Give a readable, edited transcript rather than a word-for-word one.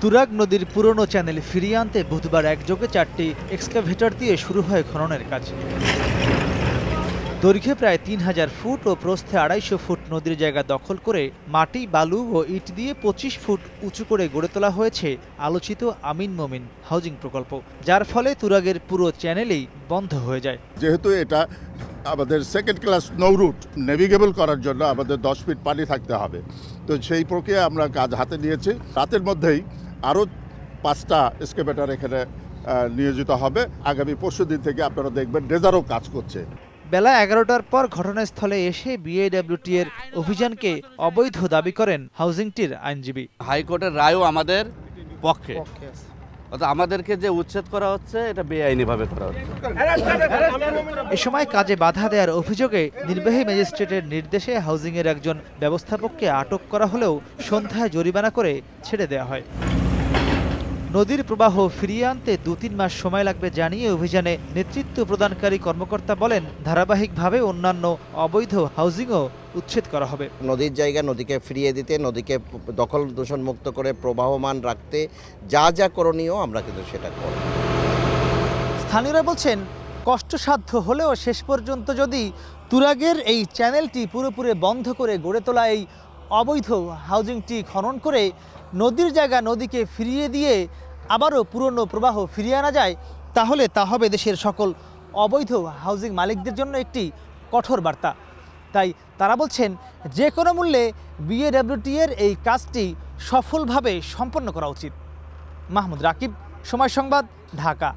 তুরাগ নদীর পুরনো চ্যানেল ফিরিয়ে আনতে বুধবার একযোগে 4টি এক্সকাভেটর দিয়ে শুরু হয় খননের কাজ। দৈর্ঘ্যে প্রায় 3000 ফুট ও প্রস্থে 250 ফুট নদীর জায়গা দখল করে মাটি, বালু ও ইট দিয়ে 25 ফুট উঁচু করে গড়ে তোলা হয়েছে আলোচিত আমিন মমিন হাউজিং প্রকল্প, যার ফলে তুরাগের পুরো চ্যানেলই বন্ধ হয়ে যায়। যেহেতু এটা আমাদের সেকেন্ড ক্লাস নৌরুট নেভিগেবল করার জন্য আমাদের 10 ফিট পানি থাকতে হবে, তো সেই প্রক্রিয়া আমরা কাজ হাতে নিয়েছি। রাতের মধ্যেই আরও 5টা এক্সকাভেটর এখানে নিয়োজিত হবে। আগামী পরশু দিন থেকে আপনারা দেখবেন ড্রেজারও কাজ করছে। বেলা 11টার পর ঘটনাস্থলে এসে বিএডব্লিউটি এর অভিযানকে অবৈধ দাবি করেন হাউজিংটির আইনজীবী। হাইকোর্টের রায়ও আমাদের পক্ষে, অর্থাৎ আমাদেরকে যে উচ্ছেদ করা হচ্ছে এটা বেআইনিভাবে করা হচ্ছে। এ সময় কাজে বাধা দেওয়ার অভিযোগে নির্বাহী ম্যাজিস্ট্রেটের নির্দেশে হাউজিংয়ের একজন ব্যবস্থাপককে আটক করা হলেও সন্ধ্যায় জরিমানা করে ছেড়ে দেওয়া হয়। নদীর প্রবাহ ফিরিয়ে আনতে 2-3 মাস সময় লাগবে জানিয়ে অভিযানে নেতৃত্ব প্রদানকারী কর্মকর্তা বলেন, ধারাবাহিকভাবে অন্যান্য অবৈধ হাউজিংও উচ্ছেদ করা হবে। নদীর জায়গা নদীকে ফিরিয়ে দিতে, নদীকে দখল দূষণ মুক্ত করে প্রবাহমান রাখতে যা যা করণীয় আমরা কিন্তু সেটা করব। স্থানীয়রা বলছেন, কষ্টসাধ্য হলেও শেষ পর্যন্ত যদি তুরাগের এই চ্যানেলটি পুরোপুরি বন্ধ করে গড়ে তোলা এই অবৈধ হাউজিংটি খনন করে নদীর জায়গা নদীকে ফিরিয়ে দিয়ে আবারও পুরনো প্রবাহ ফিরিয়ে আনা যায়, তাহলে তা হবে দেশের সকল অবৈধ হাউজিং মালিকদের জন্য একটি কঠোর বার্তা। তাই তারা বলছেন, যে কোনো মূল্যে বিএডব্লিউটি এর এই কাজটি সফলভাবে সম্পন্ন করা উচিত। মাহমুদ রাকিব, সময় সংবাদ, ঢাকা।